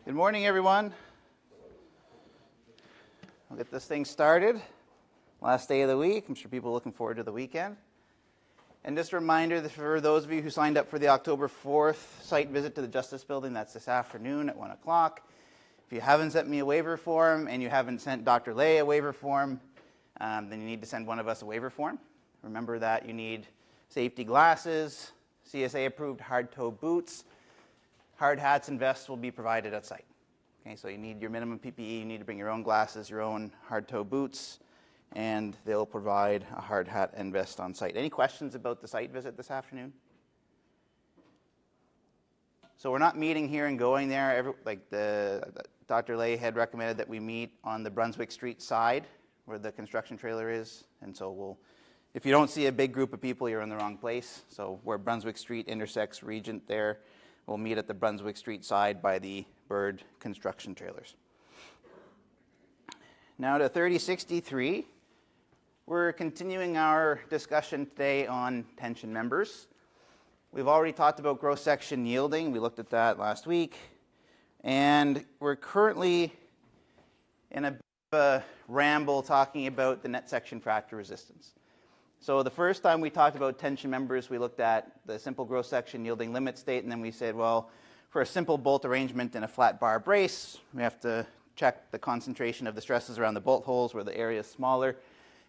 Good morning, everyone. We'll get this thing started. Last day of the week. I'm sure people are looking forward to the weekend. And just a reminder that for those of you who signed up for the October 4th site visit to the Justice Building, that's this afternoon at 1 o'clock. If you haven't sent me a waiver form and you haven't sent Dr. Lay a waiver form, then you need to send one of us a waiver form. Remember that you need safety glasses, CSA-approved hard-toe boots. Hard hats and vests will be provided at site. Okay, so you need your minimum PPE, you need to bring your own glasses, your own hard-toe boots, and they'll provide a hard hat and vest on site. Any questions about the site visit this afternoon? So we're not meeting here and going there. Dr. Lay had recommended that we meet on the Brunswick Street side where the construction trailer is, and so if you don't see a big group of people, you're in the wrong place. So where Brunswick Street intersects Regent there, we'll meet at the Brunswick Street side by the Bird construction trailers. Now to 3063. We're continuing our discussion today on tension members. We've already talked about gross section yielding. We looked at that last week. And we're currently in a bit of a ramble talking about the net section fracture resistance. So the first time we talked about tension members, we looked at the simple gross section yielding limit state, and then we said, well, for a simple bolt arrangement in a flat bar brace, we have to check the concentration of the stresses around the bolt holes where the area is smaller,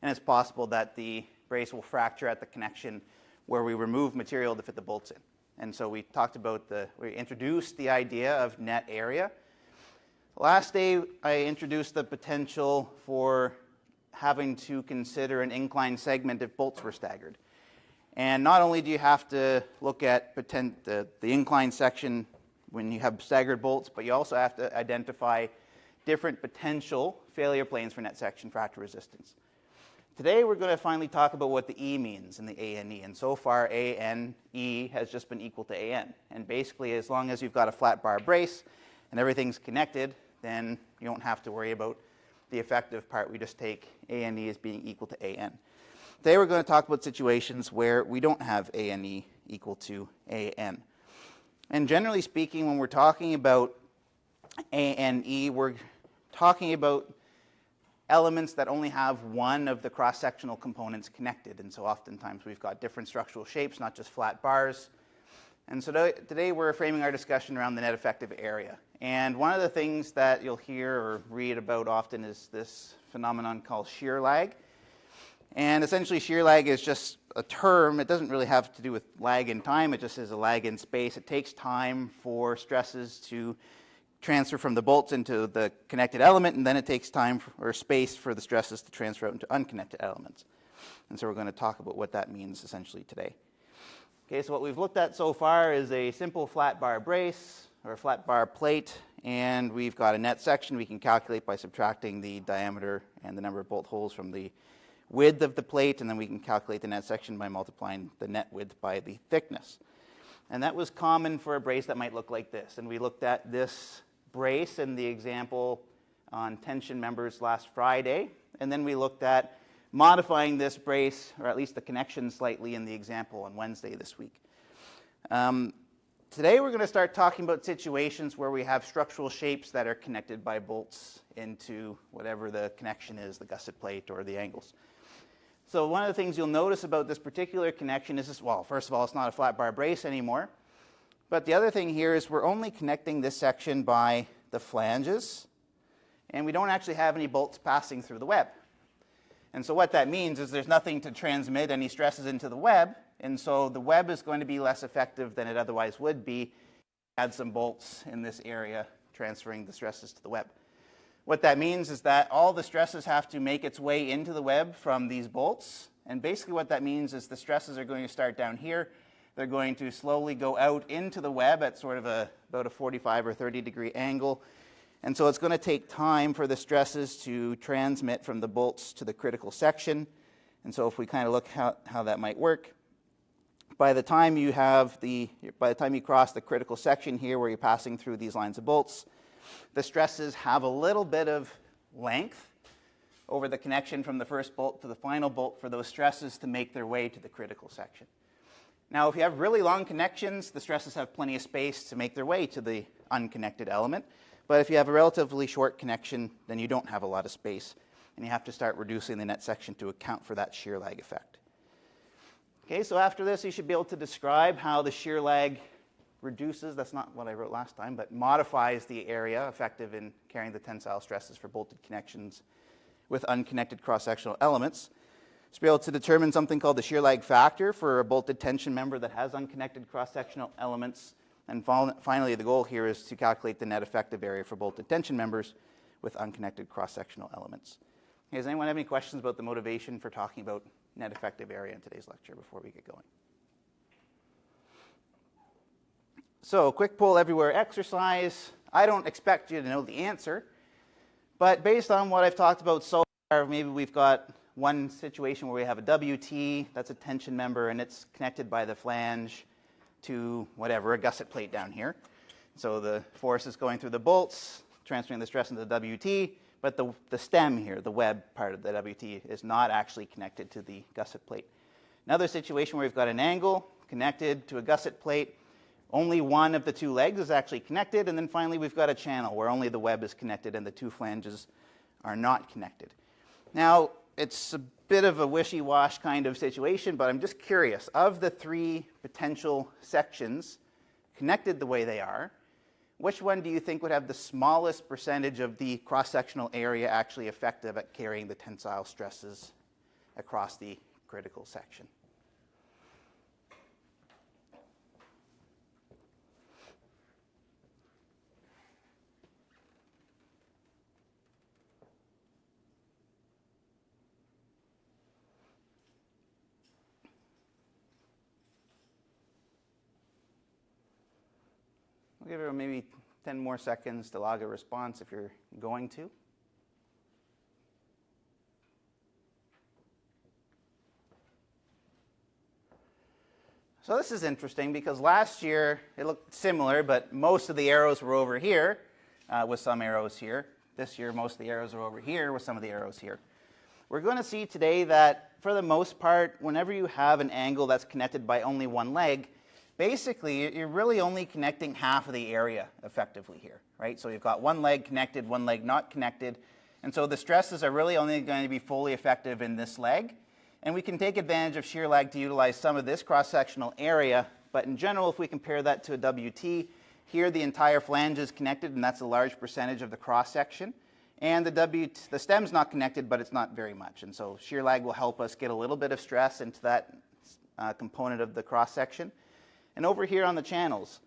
and it's possible that the brace will fracture at the connection where we remove material to fit the bolts in. And so we talked about we introduced the idea of net area. Last day, I introduced the potential for having to consider an incline segment if bolts were staggered. And not only do you have to look at the incline section when you have staggered bolts, but you also have to identify different potential failure planes for net section fracture resistance. Today we're going to finally talk about what the E means in the ANE, and so far ANE has just been equal to AN. And basically, as long as you've got a flat bar brace and everything's connected, then you don't have to worry about the effective part. We just take ANE as being equal to AN. Today we're going to talk about situations where we don't have ANE equal to AN. And generally speaking, when we're talking about ANE, we're talking about elements that only have one of the cross-sectional components connected. And so oftentimes we've got different structural shapes, not just flat bars. And so today we're framing our discussion around the net effective area. And one of the things that you'll hear or read about often is this phenomenon called shear lag. And essentially shear lag is just a term. It doesn't really have to do with lag in time. It just is a lag in space. It takes time for stresses to transfer from the bolts into the connected element, and then it takes time or space for the stresses to transfer out into unconnected elements. And so we're going to talk about what that means essentially today. Okay, so what we've looked at so far is a simple flat bar brace or a flat bar plate, and we've got a net section we can calculate by subtracting the diameter and the number of bolt holes from the width of the plate, and then we can calculate the net section by multiplying the net width by the thickness. And that was common for a brace that might look like this. And we looked at this brace in the example on tension members last Friday, and then we looked at modifying this brace, or at least the connection slightly, in the example on Wednesday this week. Today we're going to start talking about situations where we have structural shapes that are connected by bolts into whatever the connection is, the gusset plate or the angles. So one of the things you'll notice about this particular connection is well, first of all, it's not a flat bar brace anymore. But the other thing here is we're only connecting this section by the flanges, and we don't actually have any bolts passing through the web. And so what that means is there's nothing to transmit any stresses into the web, and so the web is going to be less effective than it otherwise would be if we had some bolts in this area transferring the stresses to the web. What that means is that all the stresses have to make its way into the web from these bolts, and basically what that means is the stresses are going to start down here. They're going to slowly go out into the web at sort of about a 45 or 30 degree angle. And so it's going to take time for the stresses to transmit from the bolts to the critical section. And so if we kind of look how that might work, by the time you cross the critical section here where you're passing through these lines of bolts, the stresses have a little bit of length over the connection from the first bolt to the final bolt for those stresses to make their way to the critical section. Now, if you have really long connections, the stresses have plenty of space to make their way to the unconnected element. But if you have a relatively short connection, then you don't have a lot of space, and you have to start reducing the net section to account for that shear lag effect. Okay, so after this, you should be able to describe how the shear lag reduces, that's not what I wrote last time, but modifies the area effective in carrying the tensile stresses for bolted connections with unconnected cross-sectional elements. So be able to determine something called the shear lag factor for a bolted tension member that has unconnected cross-sectional elements. And finally, the goal here is to calculate the net effective area for bolted tension members with unconnected cross-sectional elements. Okay, does anyone have any questions about the motivation for talking about net effective area in today's lecture before we get going? So, quick poll everywhere exercise. I don't expect you to know the answer, but based on what I've talked about so far, maybe we've got one situation where we have a WT, that's a tension member, and it's connected by the flange to whatever, a gusset plate down here. So the force is going through the bolts, transferring the stress into the WT, but the stem here, the web part of the WT, is not actually connected to the gusset plate. Another situation where we've got an angle connected to a gusset plate, only one of the two legs is actually connected, and then finally we've got a channel where only the web is connected and the two flanges are not connected. Now, it's a bit of a wishy-wash kind of situation, but I'm just curious, of the three potential sections connected the way they are, which one do you think would have the smallest percentage of the cross-sectional area actually effective at carrying the tensile stresses across the critical section? We'll give it maybe 10 more seconds to log a response if you're going to. So this is interesting because last year it looked similar, but most of the arrows were over here with some arrows here. This year most of the arrows are over here with some of the arrows here. We're going to see today that for the most part, whenever you have an angle that's connected by only one leg, basically you're really only connecting half of the area effectively here, right? So you've got one leg connected, one leg not connected, and so the stresses are really only going to be fully effective in this leg. And we can take advantage of shear lag to utilize some of this cross-sectional area, but in general, if we compare that to a WT, here the entire flange is connected, and that's a large percentage of the cross-section. And the stem's not connected, but it's not very much. And so shear lag will help us get a little bit of stress into that component of the cross-section. And over here on the channels,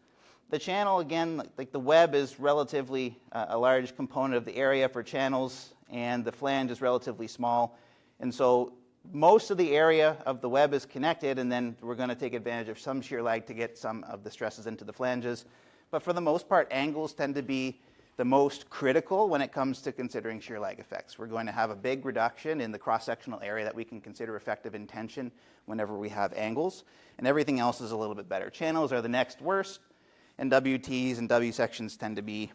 the channel, again, like the web is relatively a large component of the area for channels, and the flange is relatively small. And so most of the area of the web is connected, and then we're going to take advantage of some shear lag to get some of the stresses into the flanges. But for the most part, angles tend to be the most critical when it comes to considering shear lag effects. We're going to have a big reduction in the cross-sectional area that we can consider effective in tension whenever we have angles, and everything else is a little bit better. Channels are the next worst, and WTs and W sections tend to be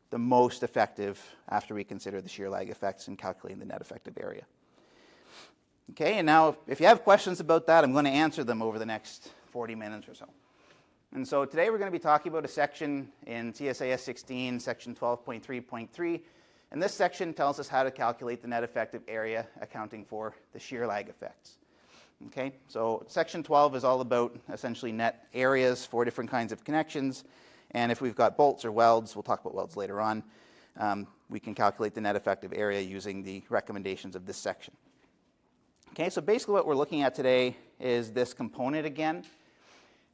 the most effective after we consider the shear lag effects in calculating the net effective area. Okay, and now if you have questions about that, I'm going to answer them over the next 40 minutes or so. And so today we're going to be talking about a section in CSAS 16, section 12.3.3, and this section tells us how to calculate the net effective area accounting for the shear lag effects. Okay, so section 12 is all about essentially net areas for different kinds of connections, and if we've got bolts or welds, we'll talk about welds later on, we can calculate the net effective area using the recommendations of this section. Okay, so basically what we're looking at today is this component again.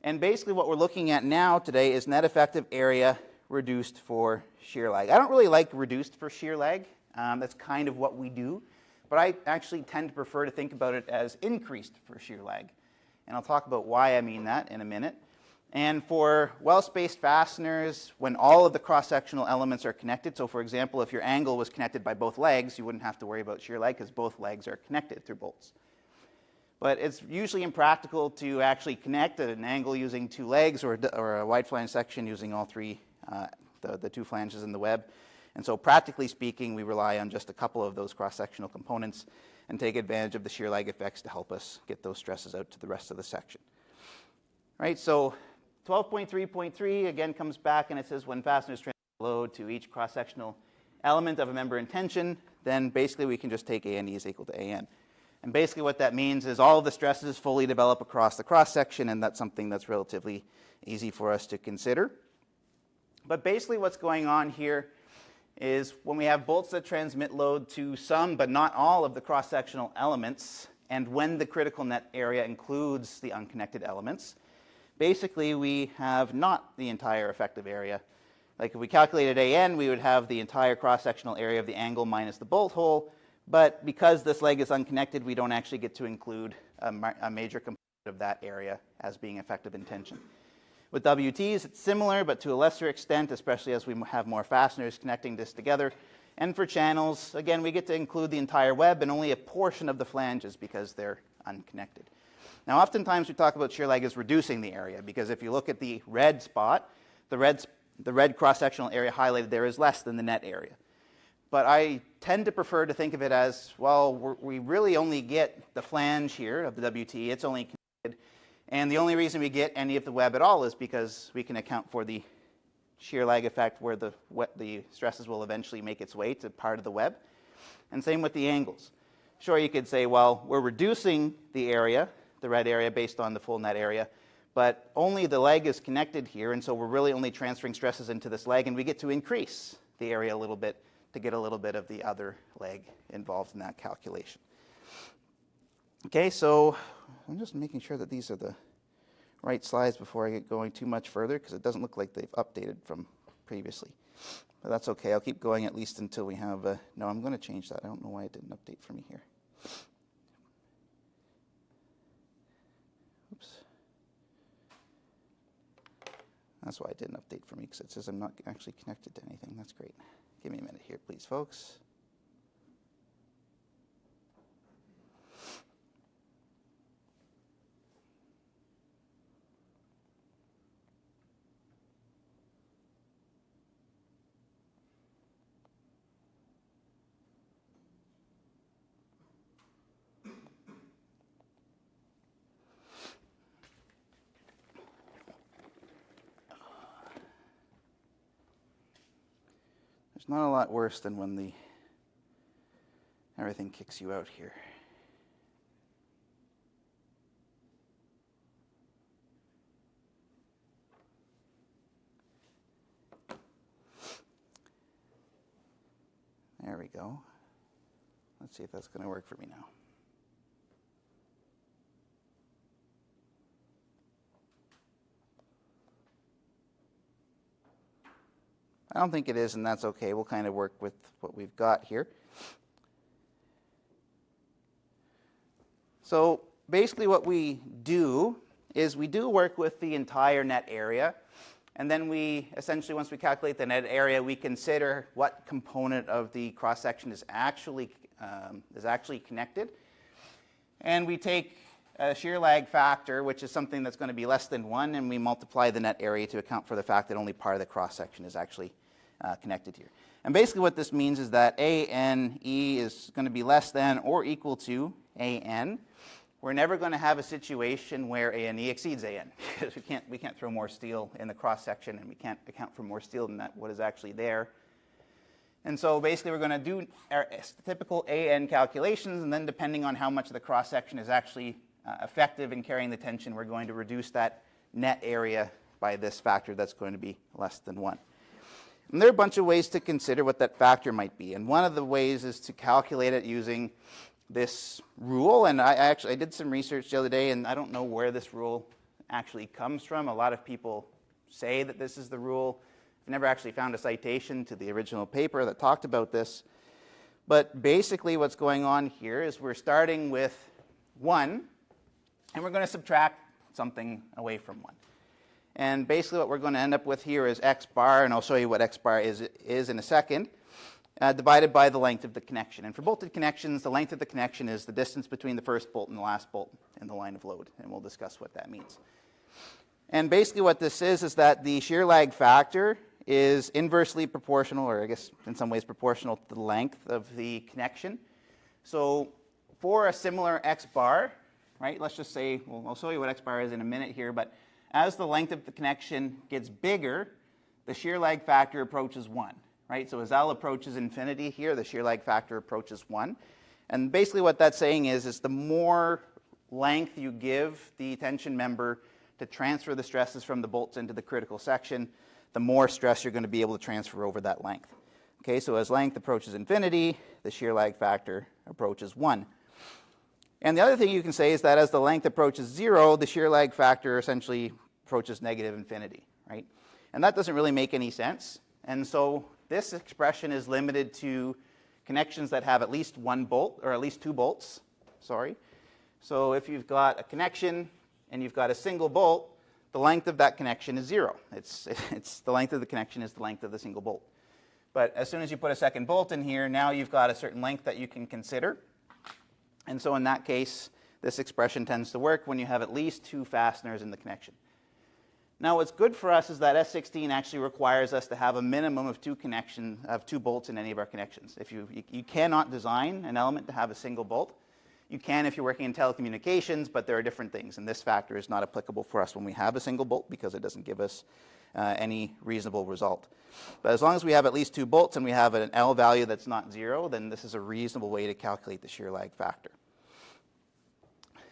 And basically what we're looking at now today is net effective area reduced for shear lag. I don't really like reduced for shear lag. That's kind of what we do. But I actually tend to prefer to think about it as increased for shear lag. And I'll talk about why I mean that in a minute. And for well-spaced fasteners, when all of the cross-sectional elements are connected, so for example, if your angle was connected by both legs, you wouldn't have to worry about shear lag because both legs are connected through bolts. But it's usually impractical to actually connect at an angle using two legs or a wide flange section using all three, the two flanges in the web. And so practically speaking, we rely on just a couple of those cross-sectional components and take advantage of the shear lag effects to help us get those stresses out to the rest of the section. Right, so 12.3.3 again comes back and it says when fasteners load to each cross-sectional element of a member in tension, then basically we can just take ANE is equal to AN. And basically what that means is all of the stresses fully develop across the cross-section, and that's something that's relatively easy for us to consider. But basically what's going on here is when we have bolts that transmit load to some but not all of the cross-sectional elements, and when the critical net area includes the unconnected elements, basically we have not the entire effective area. Like if we calculated AN, we would have the entire cross-sectional area of the angle minus the bolt hole, but because this leg is unconnected, we don't actually get to include a major component of that area as being effective in tension. With WTs, it's similar, but to a lesser extent, especially as we have more fasteners connecting this together. And for channels, again, we get to include the entire web and only a portion of the flanges because they're unconnected. Now, oftentimes we talk about shear lag as reducing the area, because if you look at the red spot, the red cross-sectional area highlighted there is less than the net area. But I tend to prefer to think of it as, well, we really only get the flange here of the WT. It's only connected. And the only reason we get any of the web at all is because we can account for the shear lag effect where the stresses will eventually make its way to part of the web. And same with the angles. Sure, you could say, well, we're reducing the area, the red area, based on the full net area, but only the leg is connected here, and so we're really only transferring stresses into this leg, and we get to increase the area a little bit to get a little bit of the other leg involved in that calculation. Okay, so I'm just making sure that these are the right slides before I get going too much further, because it doesn't look like they've updated from previously. But that's okay. I'll keep going at least until we have no, I'm going to change that. I don't know why it didn't update for me here. Oops. That's why it didn't update for me, because it says I'm not actually connected to anything. That's great. Give me a minute here, please, folks. It's not a lot worse than when everything kicks you out here. There we go. Let's see if that's going to work for me now. I don't think it is, and that's okay. We'll kind of work with what we've got here. So basically what we do is we do work with the entire net area, and then we essentially, once we calculate the net area, we consider what component of the cross-section is actually connected. And we take a shear lag factor, which is something that's going to be less than 1, and we multiply the net area to account for the fact that only part of the cross-section is actually connected here. And basically what this means is that ANE is going to be less than or equal to AN. We're never going to have a situation where ANE exceeds AN, because we can't throw more steel in the cross-section, and we can't account for more steel than what is actually there. And so basically we're going to do our typical AN calculations, and then depending on how much of the cross-section is actually effective in carrying the tension, we're going to reduce that net area by this factor that's going to be less than 1. And there are a bunch of ways to consider what that factor might be. And one of the ways is to calculate it using this rule. And I did some research the other day, and I don't know where this rule actually comes from. A lot of people say that this is the rule. I've never actually found a citation to the original paper that talked about this. But basically what's going on here is we're starting with 1, and we're going to subtract something away from 1. And basically what we're going to end up with here is x bar, and I'll show you what x bar is in a second, divided by the length of the connection. And for bolted connections, the length of the connection is the distance between the first bolt and the last bolt in the line of load, and we'll discuss what that means. And basically what this is that the shear lag factor is inversely proportional, or I guess in some ways proportional to the length of the connection. So for a similar x bar, right, let's just say, well, I'll show you what x bar is in a minute here, but as the length of the connection gets bigger, the shear lag factor approaches 1, right? So as L approaches infinity here, the shear lag factor approaches 1. And basically what that's saying is the more length you give the tension member to transfer the stresses from the bolts into the critical section, the more stress you're going to be able to transfer over that length. Okay, so as length approaches infinity, the shear lag factor approaches 1. And the other thing you can say is that as the length approaches 0, the shear lag factor essentially approaches negative infinity, right? And that doesn't really make any sense. And so this expression is limited to connections that have at least one bolt, or at least 2 bolts, sorry. So if you've got a connection and you've got a single bolt, the length of that connection is 0. It's the length of the connection is the length of the single bolt. But as soon as you put a second bolt in here, now you've got a certain length that you can consider. And so in that case, this expression tends to work when you have at least 2 fasteners in the connection. Now what's good for us is that S16 actually requires us to have a minimum of 2 bolts in any of our connections. If you cannot design an element to have a single bolt. You can if you're working in telecommunications, but there are different things, and this factor is not applicable for us when we have a single bolt because it doesn't give us any reasonable result. But as long as we have at least 2 bolts and we have an L value that's not 0, then this is a reasonable way to calculate the shear lag factor.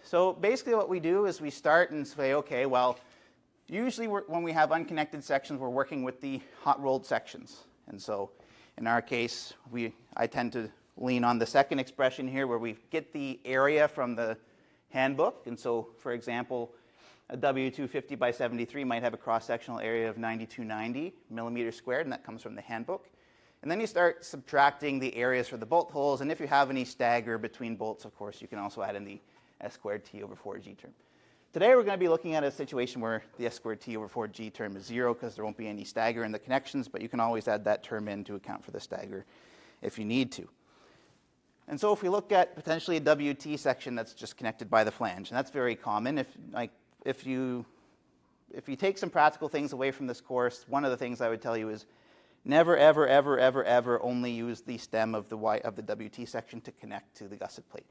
So basically what we do is we start and say, okay, well, usually when we have unconnected sections, we're working with the hot rolled sections. And so in our case, I tend to lean on the second expression here where we get the area from the handbook. And so, for example, a W250 by 73 might have a cross-sectional area of 9290 millimeters squared, and that comes from the handbook. And then you start subtracting the areas for the bolt holes, and if you have any stagger between bolts, of course, you can also add in the S squared T over 4G term. Today we're going to be looking at a situation where the S squared T over 4G term is 0 because there won't be any stagger in the connections, but you can always add that term in to account for the stagger if you need to. And so if we look at potentially a WT section that's just connected by the flange, and that's very common. If you take some practical things away from this course, one of the things I would tell you is never, ever, ever, ever, ever only use the stem of the WT section to connect to the gusset plate.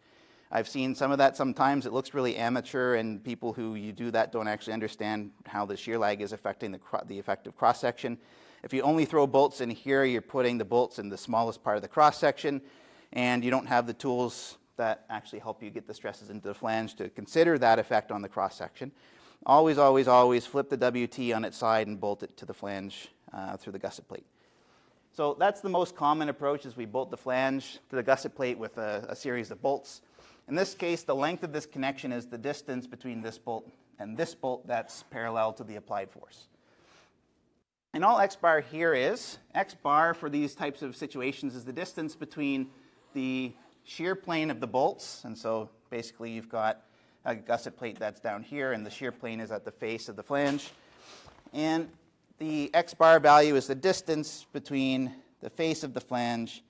I've seen some of that sometimes. It looks really amateur, and people who you do that don't actually understand how the shear lag is affecting the effective cross-section. If you only throw bolts in here, you're putting the bolts in the smallest part of the cross-section, and you don't have the tools that actually help you get the stresses into the flange to consider that effect on the cross-section. Always, always, always flip the WT on its side and bolt it to the flange through the gusset plate. So that's the most common approach, is we bolt the flange to the gusset plate with a series of bolts. In this case, the length of this connection is the distance between this bolt and this bolt that's parallel to the applied force. And all X bar here is, X bar for these types of situations is the distance between the shear plane of the bolts. And so basically you've got a gusset plate that's down here, and the shear plane is at the face of the flange. And the X bar value is the distance between the face of the flange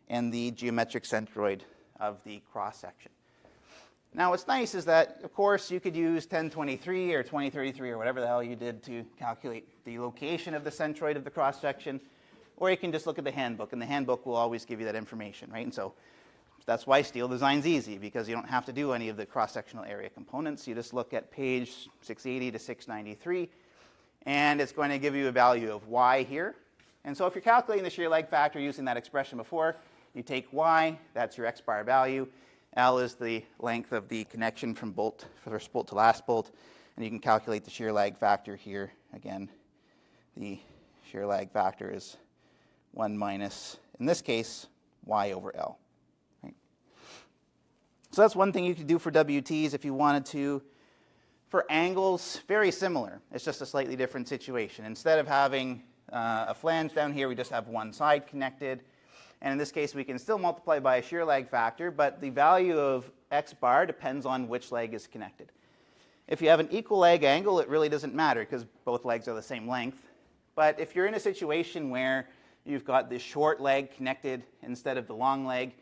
and the geometric centroid of the cross-section. Now what's nice is that, of course, you could use 1023 or 2033 or whatever the hell you did to calculate the location of the centroid of the cross-section, or you can just look at the handbook, and the handbook will always give you that information, right? And so that's why steel design's easy, because you don't have to do any of the cross-sectional area components. You just look at page 680 to 693, and it's going to give you a value of y here. And so if you're calculating the shear lag factor using that expression before, you take y, that's your X bar value. L is the length of the connection from first bolt to last bolt, and you can calculate the shear lag factor here. Again, the shear lag factor is 1 minus, in this case, y over L. Right? So that's one thing you could do for WTs if you wanted to. For angles, very similar. It's just a slightly different situation. Instead of having a flange down here, we just have one side connected. And in this case, we can still multiply by a shear lag factor, but the value of X bar depends on which leg is connected. If you have an equal leg angle, it really doesn't matter because both legs are the same length. But if you're in a situation where you've got the short leg connected instead of the long leg,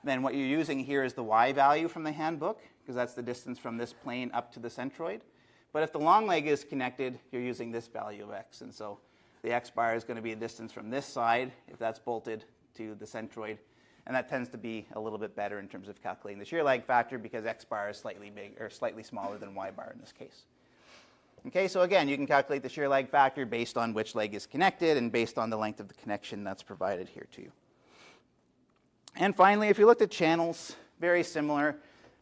then what you're using here is the y value from the handbook, because that's the distance from this plane up to the centroid. But if the long leg is connected, you're using this value of x. And so the X bar is going to be a distance from this side, if that's bolted, to the centroid. And that tends to be a little bit better in terms of calculating the shear lag factor, because X bar is slightly smaller than Y bar in this case. Okay, so again, you can calculate the shear lag factor based on which leg is connected and based on the length of the connection that's provided here to you. And finally, if you looked at channels, very similar.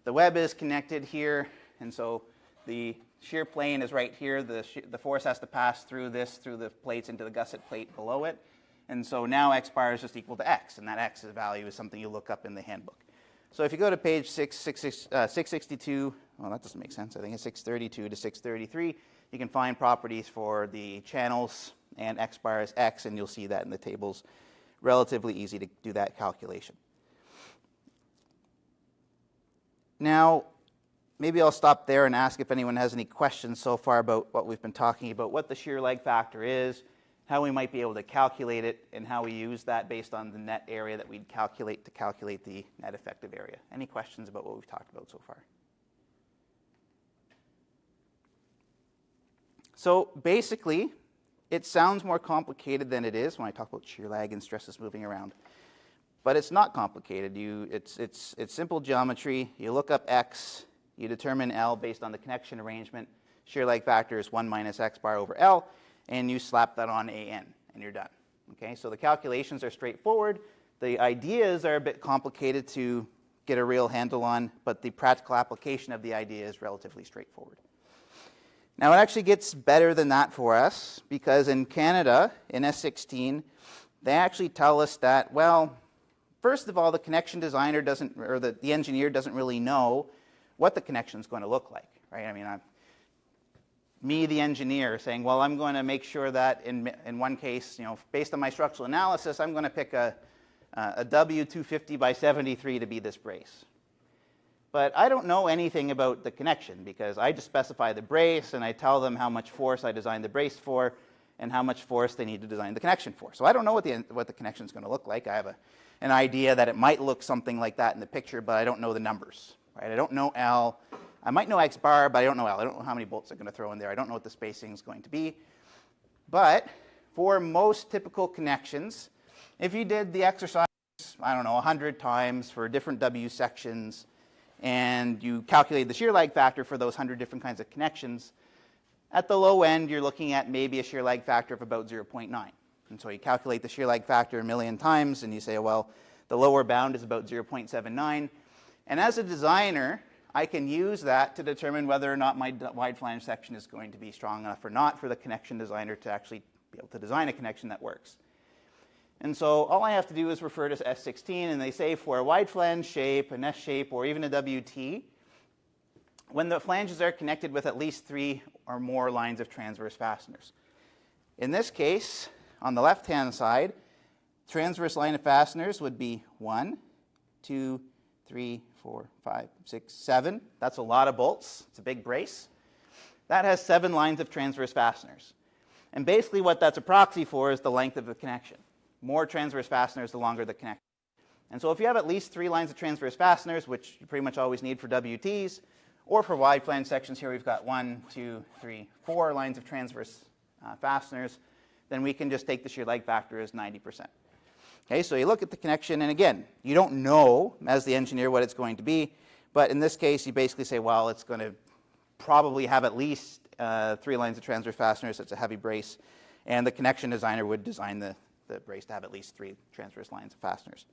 The web is connected here, and so the shear plane is right here. The force has to pass through the plates into the gusset plate below it. And so now x bar is just equal to x, and that x value is something you look up in the handbook. So if you go to page 662, well, that doesn't make sense. I think it's 632 to 633. You can find properties for the channels and x bar is x, and you'll see that in the tables. Relatively easy to do that calculation. Now, maybe I'll stop there and ask if anyone has any questions so far about what we've been talking about, what the shear leg factor is, how we might be able to calculate it, and how we use that based on the net area that we'd calculate to calculate the net effective area. Any questions about what we've talked about so far? So basically, it sounds more complicated than it is when I talk about shear lag and stresses moving around. But it's not complicated. It's simple geometry. You look up x, you determine L based on the connection arrangement. Shear lag factor is 1 minus x bar over L, and you slap that on AN, and you're done. Okay, so the calculations are straightforward. The ideas are a bit complicated to get a real handle on, but the practical application of the idea is relatively straightforward. Now, it actually gets better than that for us, because in Canada, in S16, they actually tell us that, well, first of all, the connection designer doesn't, or the engineer doesn't really know what the connection is going to look like, right? I mean, me, the engineer, saying, well, I'm going to make sure that in one case, based on my structural analysis, I'm going to pick a W250 by 73 to be this brace. But I don't know anything about the connection, because I just specify the brace and I tell them how much force I designed the brace for and how much force they need to design the connection for. So I don't know what the connection is going to look like. I have an idea that it might look something like that in the picture, but I don't know the numbers, right? I don't know L. I might know x bar, but I don't know L. I don't know how many bolts I'm going to throw in there. I don't know what the spacing is going to be. But for most typical connections, if you did the exercise, I don't know, 100 times for different W sections, and you calculate the shear lag factor for those 100 different kinds of connections, at the low end, you're looking at maybe a shear lag factor of about 0.9. And so you calculate the shear lag factor a million times, and you say, well, the lower bound is about 0.79. And as a designer, I can use that to determine whether or not my wide flange section is going to be strong enough or not for the connection designer to actually be able to design a connection that works. And so all I have to do is refer to S16, and they say for a wide flange shape, an S shape, or even a WT, when the flanges are connected with at least 3 or more lines of transverse fasteners. In this case, on the left-hand side, transverse line of fasteners would be 1, 2, 3, 4, 5, 6, 7. That's a lot of bolts. It's a big brace. That has 7 lines of transverse fasteners. And basically what that's a proxy for is the length of the connection. More transverse fasteners, the longer the connection. And so if you have at least 3 lines of transverse fasteners, which you pretty much always need for WTs, or for wide flange sections, here we've got 1, 2, 3, 4 lines of transverse fasteners, then we can just take the shear leg factor as 90%. Okay, so you look at the connection, and again, you don't know, as the engineer, what it's going to be, but in this case, you basically say, well, it's going to probably have at least 3 lines of transverse fasteners. It's a heavy brace, and the connection designer would design the brace to have at least 3 transverse lines of fasteners.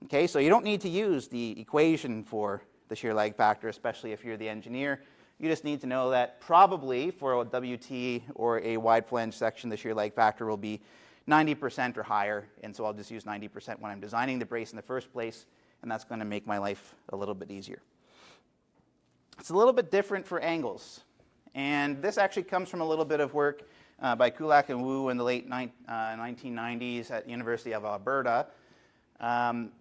Okay, so you don't need to use the equation for the shear leg factor, especially if you're the engineer. You just need to know that probably for a WT or a wide flange section, the shear leg factor will be 90% or higher, and so I'll just use 90% when I'm designing the brace in the first place, and that's going to make my life a little bit easier. It's a little bit different for angles, and this actually comes from a little bit of work by Kulak and Wu in the late 1990s at University of Alberta.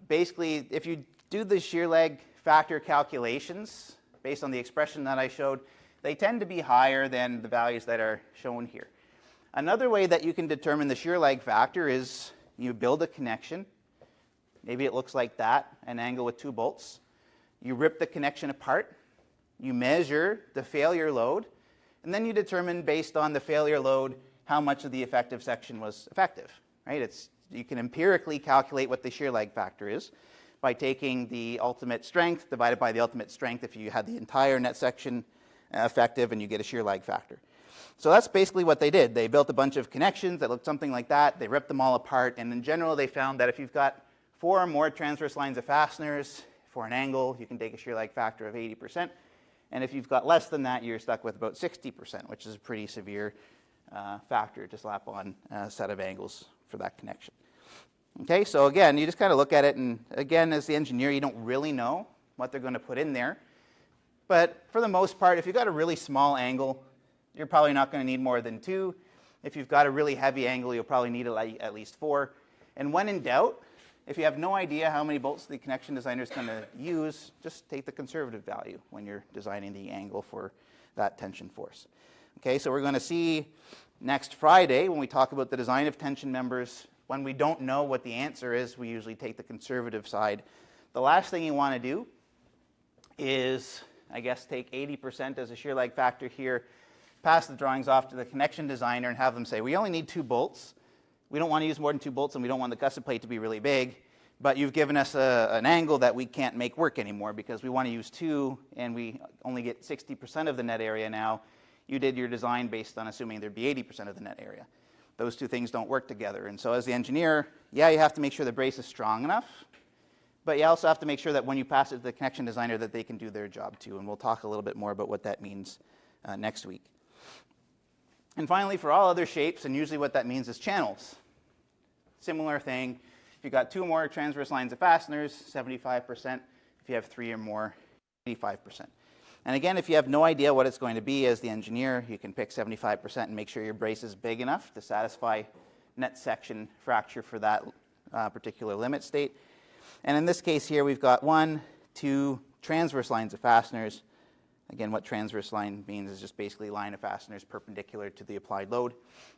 Basically, if you do the shear leg factor calculations based on the expression that I showed, they tend to be higher than the values that are shown here. Another way that you can determine the shear leg factor is you build a connection. Maybe it looks like that, an angle with 2 bolts. You rip the connection apart. You measure the failure load. And then you determine, based on the failure load, how much of the effective section was effective. Right? You can empirically calculate what the shear leg factor is by taking the ultimate strength divided by the ultimate strength if you had the entire net section effective, and you get a shear leg factor. So that's basically what they did. They built a bunch of connections that looked something like that. They ripped them all apart, and in general, they found that if you've got 4 or more transverse lines of fasteners for an angle, you can take a shear lag factor of 80%. And if you've got less than that, you're stuck with about 60%, which is a pretty severe factor to slap on a set of angles for that connection. Okay, so again, you just kind of look at it, and again, as the engineer, you don't really know what they're going to put in there. But for the most part, if you've got a really small angle, you're probably not going to need more than 2. If you've got a really heavy angle, you'll probably need at least 4. And when in doubt, if you have no idea how many bolts the connection designer is going to use, just take the conservative value when you're designing the angle for that tension force. Okay, so we're going to see next Friday when we talk about the design of tension members. When we don't know what the answer is, we usually take the conservative side. The last thing you want to do is, I guess, take 80% as a shear lag factor here, pass the drawings off to the connection designer and have them say, we only need 2 bolts. We don't want to use more than 2 bolts, and we don't want the gusset plate to be really big, but you've given us an angle that we can't make work anymore because we want to use 2, and we only get 60% of the net area now. You did your design based on assuming there'd be 80% of the net area. Those 2 things don't work together. And so as the engineer, yeah, you have to make sure the brace is strong enough, but you also have to make sure that when you pass it to the connection designer that they can do their job too. And we'll talk a little bit more about what that means next week. And finally, for all other shapes, and usually what that means is channels. Similar thing. If you've got 2 more transverse lines of fasteners, 75%. If you have 3 or more, 85%. And again, if you have no idea what it's going to be as the engineer, you can pick 75% and make sure your brace is big enough to satisfy net section fracture for that particular limit state. And in this case here, we've got 1, 2 transverse lines of fasteners. Again, what transverse line means is just basically line of fasteners perpendicular to the applied load.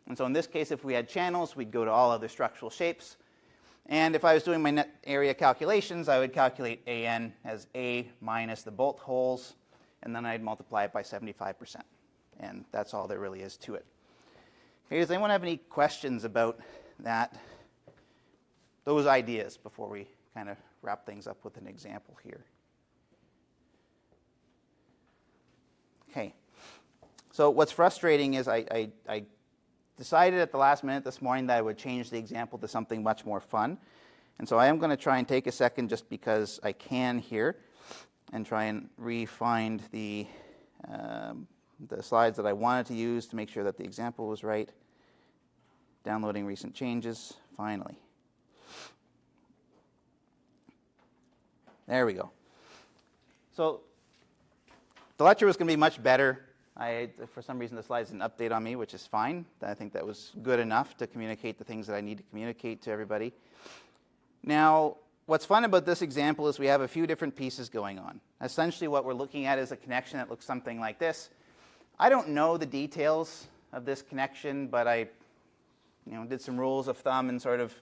And so in this case, if we had channels, we'd go to all other structural shapes. And if I was doing my net area calculations, I would calculate AN as A minus the bolt holes, and then I'd multiply it by 75%. And that's all there really is to it. Okay, does anyone have any questions about those ideas before we kind of wrap things up with an example here? Okay, so what's frustrating is I decided at the last minute this morning that I would change the example to something much more fun. And so I am going to try and take a second just because I can here and try and re-find the slides that I wanted to use to make sure that the example was right. Downloading recent changes, finally. There we go. So the lecture was going to be much better. For some reason, the slides didn't update on me, which is fine. I think that was good enough to communicate the things that I need to communicate to everybody. Now, what's fun about this example is we have a few different pieces going on. Essentially, what we're looking at is a connection that looks something like this. I don't know the details of this connection, but I did some rules of thumb and sort of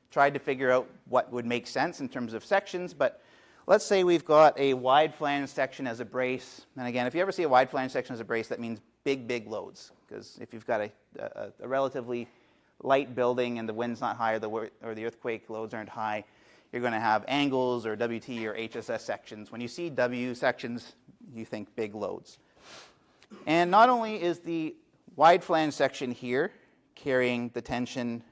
tried to figure out what would make sense in terms of sections. But let's say we've got a wide flange section as a brace. And again, if you ever see a wide flange section as a brace, that means big, big loads. Because if you've got a relatively light building and the wind's not high or the earthquake loads aren't high, you're going to have angles or WT or HSS sections. When you see W sections, you think big loads. And not only is the wide flange section here carrying the tension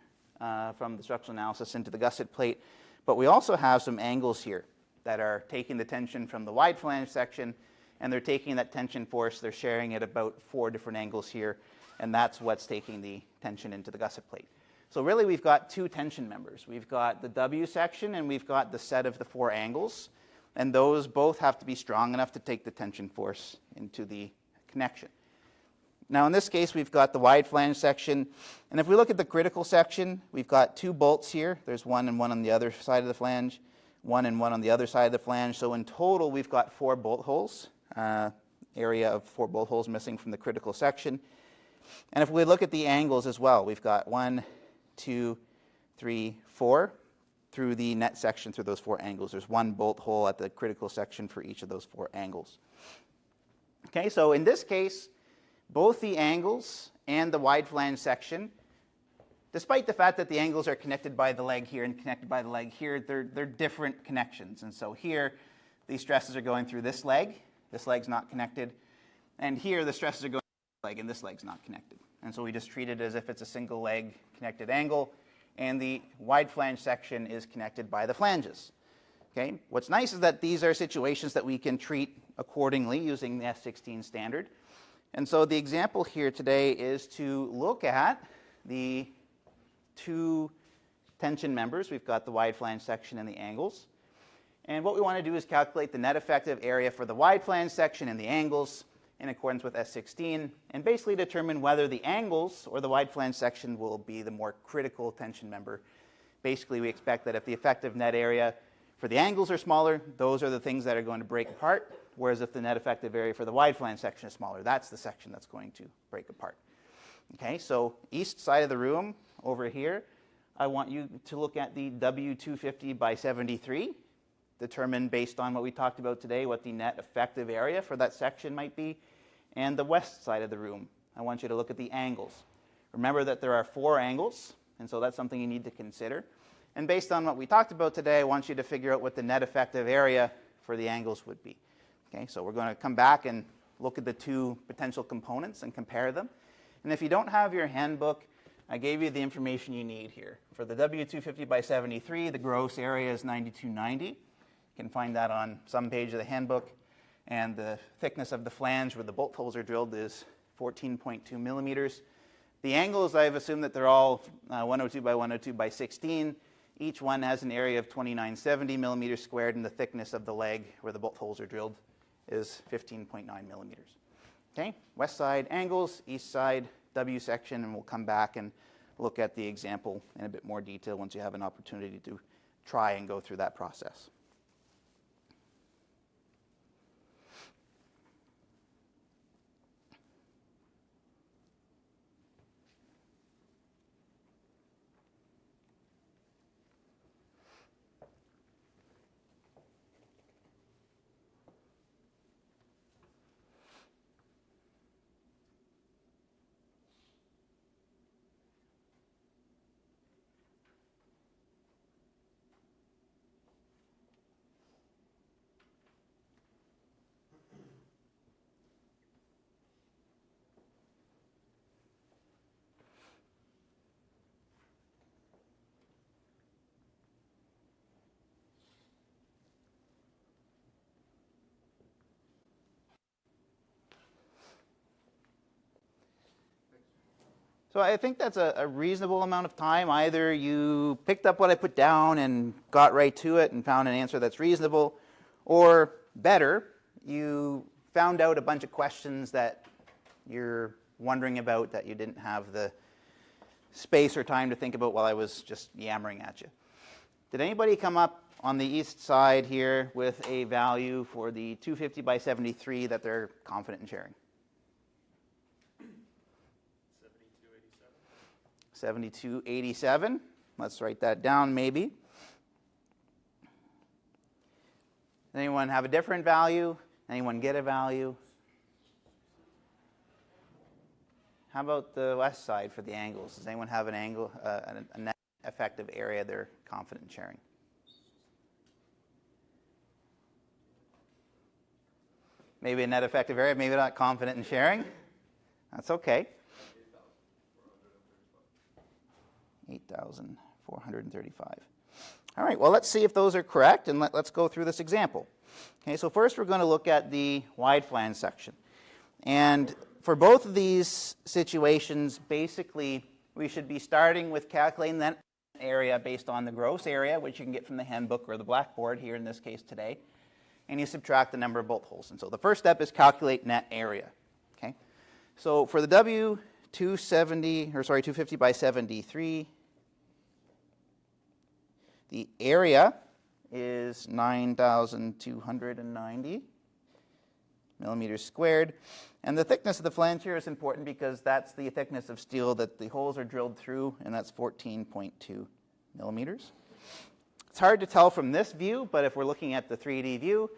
from the structural analysis into the gusset plate, but we also have some angles here that are taking the tension from the wide flange section, and they're taking that tension force, they're sharing it about 4 different angles here, and that's what's taking the tension into the gusset plate. So really we've got 2 tension members. We've got the W section and we've got the set of the 4 angles, and those both have to be strong enough to take the tension force into the connection. Now in this case we've got the wide flange section, and if we look at the critical section, we've got 2 bolts here. There's 1 and 1 on the other side of the flange, 1 and 1 on the other side of the flange. So in total we've got 4 bolt holes, area of 4 bolt holes missing from the critical section. And if we look at the angles as well, we've got 1, 2, 3, 4 through the net section through those 4 angles. There's 1 bolt hole at the critical section for each of those 4 angles. Okay, so in this case, both the angles and the wide flange section, despite the fact that the angles are connected by the leg here and connected by the leg here, they're different connections. And so here, these stresses are going through this leg. This leg's not connected. And here, the stresses are going leg, and this leg's not connected. And so we just treat it as if it's a single leg connected angle, and the wide flange section is connected by the flanges. Okay? What's nice is that these are situations that we can treat accordingly using the S16 standard. And so the example here today is to look at the two tension members. We've got the wide flange section and the angles. And what we want to do is calculate the net effective area for the wide flange section and the angles in accordance with S16, and basically determine whether the angles or the wide flange section will be the more critical tension member. Basically, we expect that if the effective net area for the angles are smaller, those are the things that are going to break apart, whereas if the net effective area for the wide flange section is smaller, that's the section that's going to break apart. Okay, so east side of the room over here, I want you to look at the W250 by 73, determine based on what we talked about today what the net effective area for that section might be. And the west side of the room, I want you to look at the angles. Remember that there are 4 angles, and so that's something you need to consider. And based on what we talked about today, I want you to figure out what the net effective area for the angles would be. Okay, so we're going to come back and look at the two potential components and compare them. And if you don't have your handbook, I gave you the information you need here. For the W250 by 73, the gross area is 9290. You can find that on some page of the handbook. And the thickness of the flange where the bolt holes are drilled is 14.2 millimeters. The angles, I've assumed that they're all 102 by 102 by 16. Each one has an area of 2970 millimeters squared, and the thickness of the leg where the bolt holes are drilled is 15.9 millimeters. Okay, west side angles, east side W section, and we'll come back and look at the example in a bit more detail once you have an opportunity to try and go through that process. So I think that's a reasonable amount of time. Either you picked up what I put down and got right to it and found an answer that's reasonable, or better, you found out a bunch of questions that you're wondering about that you didn't have the space or time to think about while I was just yammering at you. Did anybody come up on the east side here with a value for the 250 by 73 that they're confident in sharing? 7287. Let's write that down maybe. Anyone have a different value? Anyone get a value? How about the west side for the angles? Does anyone have an angle, a net effective area they're confident in sharing? Maybe a net effective area, maybe not confident in sharing. That's okay. 8,435. All right, well, let's see if those are correct, and let's go through this example. Okay, so first we're going to look at the wide flange section. And for both of these situations, basically, we should be starting with calculating that area based on the gross area, which you can get from the handbook or the blackboard here in this case today, and you subtract the number of bolt holes. And so the first step is calculate net area. Okay, so for the W250 by 73, the area is 9,290 millimeters squared. And the thickness of the flange here is important because that's the thickness of steel that the holes are drilled through, and that's 14.2 millimeters. It's hard to tell from this view, but if we're looking at the 3D view,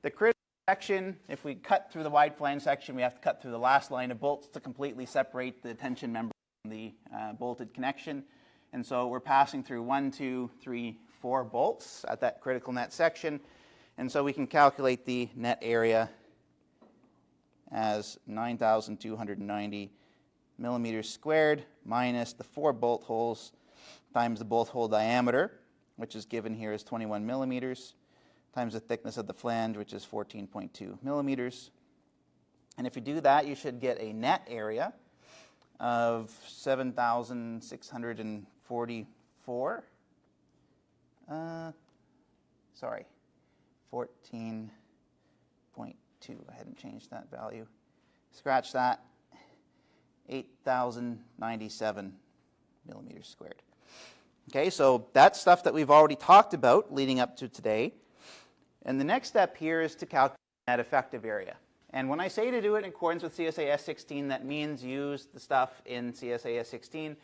the critical section, if we cut through the wide flange section, we have to cut through the last line of bolts to completely separate the tension member from the bolted connection. And so we're passing through 1, 2, 3, 4 bolts at that critical net section. And so we can calculate the net area as 9,290 millimeters squared minus the 4 bolt holes times the bolt hole diameter, which is given here as 21 millimeters, times the thickness of the flange, which is 14.2 millimeters. And if you do that, you should get a net area of 7,644. 14.2. I hadn't changed that value. Scratch that. 8,097 millimeters squared. Okay, so that's stuff that we've already talked about leading up to today. And the next step here is to calculate net effective area. And when I say to do it in accordance with CSA S16, that means use the stuff in CSA S16.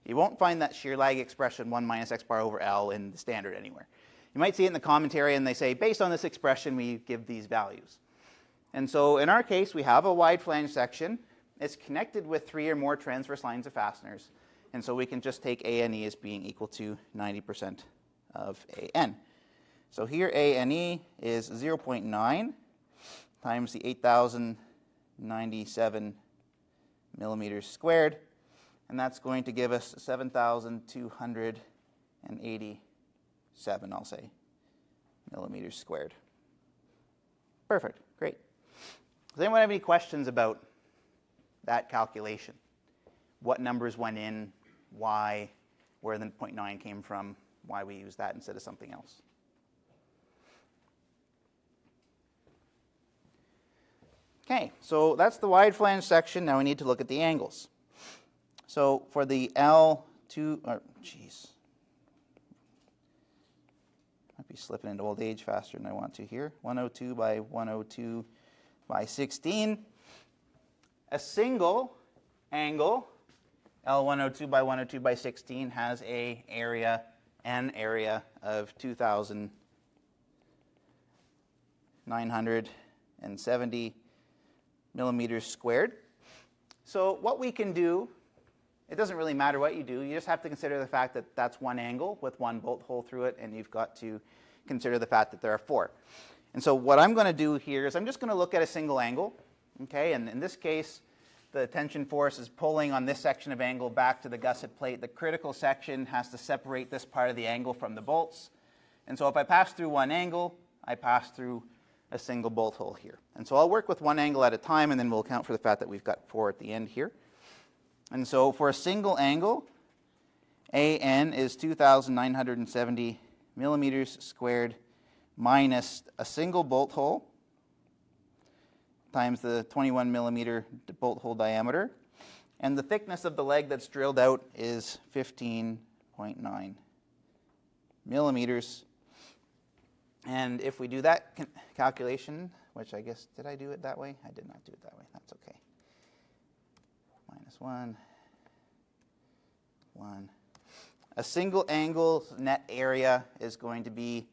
You won't find that shear lag expression 1 minus x bar over L in the standard anywhere. You might see it in the commentary and they say, based on this expression, we give these values. And so in our case, we have a wide flange section. It's connected with 3 or more transverse lines of fasteners. And so we can just take ANE as being equal to 90% of AN. So here ANE is 0.9 times the 8,097 millimeters squared. And that's going to give us 7,287, I'll say, millimeters squared. Perfect, great. Does anyone have any questions about that calculation? What numbers went in, why, where the 0.9 came from, why we use that instead of something else? Okay, so that's the wide flange section. Now we need to look at the angles. So for the L2, might be slipping into old age faster than I want to here. 102 by 102 by 16. A single angle, L102 by 102 by 16, has an area of 2,970 millimeters squared. So what we can do, it doesn't really matter what you do. You just have to consider the fact that that's one angle with 1 bolt hole through it, and you've got to consider the fact that there are 4. And so what I'm going to do here is I'm just going to look at a single angle. Okay, and in this case, the tension force is pulling on this section of angle back to the gusset plate. The critical section has to separate this part of the angle from the bolts. And so if I pass through one angle, I pass through a single bolt hole here. And so I'll work with one angle at a time, and then we'll account for the fact that we've got 4 at the end here. And so for a single angle, AN is 2,970 millimeters squared minus a single bolt hole times the 21 millimeter bolt hole diameter. And the thickness of the leg that's drilled out is 15.9 millimeters. And if we do that calculation, which I guess, did I do it that way? I did not do it that way. That's okay. Minus 1. A single angle's net area is going to be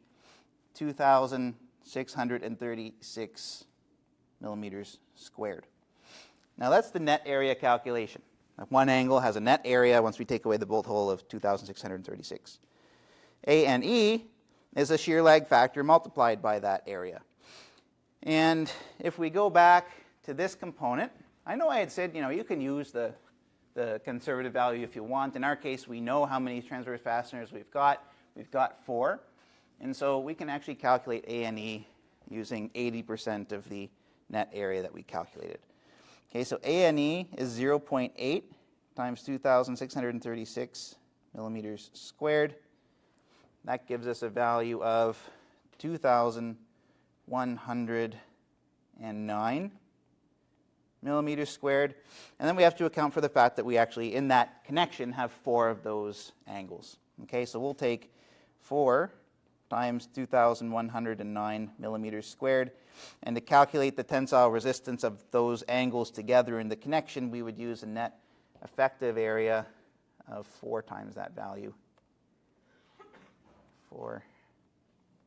2,636 millimeters squared. Now that's the net area calculation. One angle has a net area, once we take away the bolt hole, of 2,636. ANE is a shear lag factor multiplied by that area. And if we go back to this component, I know I had said, you can use the conservative value if you want. In our case, we know how many transverse fasteners we've got. We've got 4. And so we can actually calculate ANE using 80% of the net area that we calculated. Okay, so ANE is 0.8 times 2,636 millimeters squared. That gives us a value of 2,109 millimeters squared. And then we have to account for the fact that we actually, in that connection, have 4 of those angles. Okay, so we'll take 4 times 2,109 millimeters squared. And to calculate the tensile resistance of those angles together in the connection, we would use a net effective area of 4 times that value. 4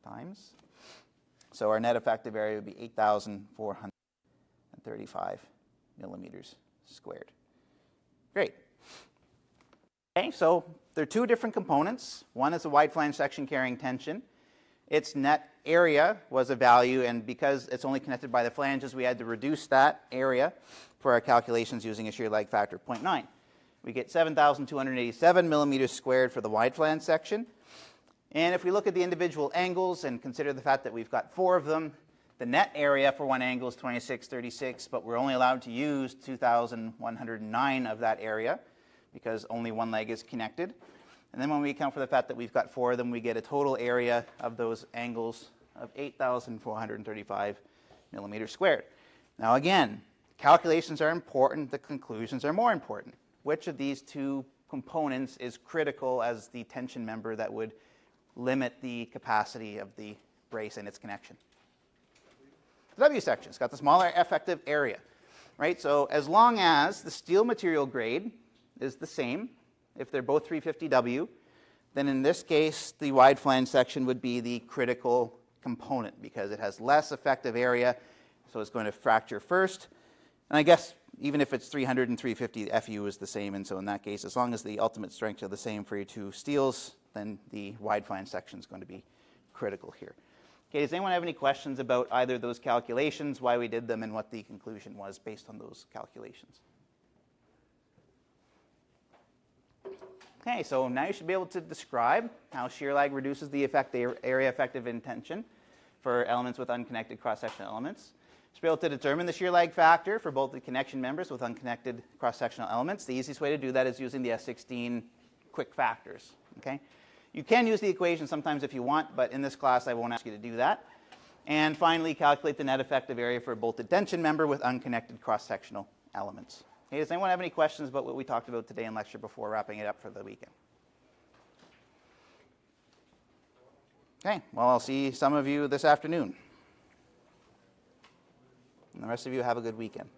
times. So our net effective area would be 8,435 millimeters squared. Great. Okay, so there are 2 different components. One is a wide flange section carrying tension, its net area was a value, and because it's only connected by the flanges, we had to reduce that area for our calculations using a shear lag factor of 0.9. We get 7,287 millimeters squared for the wide flange section. And if we look at the individual angles and consider the fact that we've got 4 of them, the net area for one angle is 2636, but we're only allowed to use 2,109 of that area because only one leg is connected. And then when we account for the fact that we've got 4 of them, we get a total area of those angles of 8,435 millimeters squared. Now again, calculations are important, the conclusions are more important. Which of these two components is critical as the tension member that would limit the capacity of the brace and its connection? The W section. It's got the smaller effective area, right? So as long as the steel material grade is the same, if they're both 350W, then in this case, the wide flange section would be the critical component because it has less effective area, so it's going to fracture first. And I guess even if it's 300 and 350, the FU is the same, and so in that case, as long as the ultimate strengths are the same for your two steels, then the wide flange section is going to be critical here. Okay, does anyone have any questions about either of those calculations, why we did them, and what the conclusion was based on those calculations? Okay, so now you should be able to describe how shear lag reduces the area effective in tension for elements with unconnected cross-sectional elements. You should be able to determine the shear lag factor for both the connection members with unconnected cross-sectional elements. The easiest way to do that is using the S16 quick factors. Okay? You can use the equation sometimes if you want, but in this class I won't ask you to do that. And finally, calculate the net effective area for both the tension member with unconnected cross-sectional elements. Okay, does anyone have any questions about what we talked about today in lecture before wrapping it up for the weekend? Okay, well, I'll see some of you this afternoon. And the rest of you have a good weekend.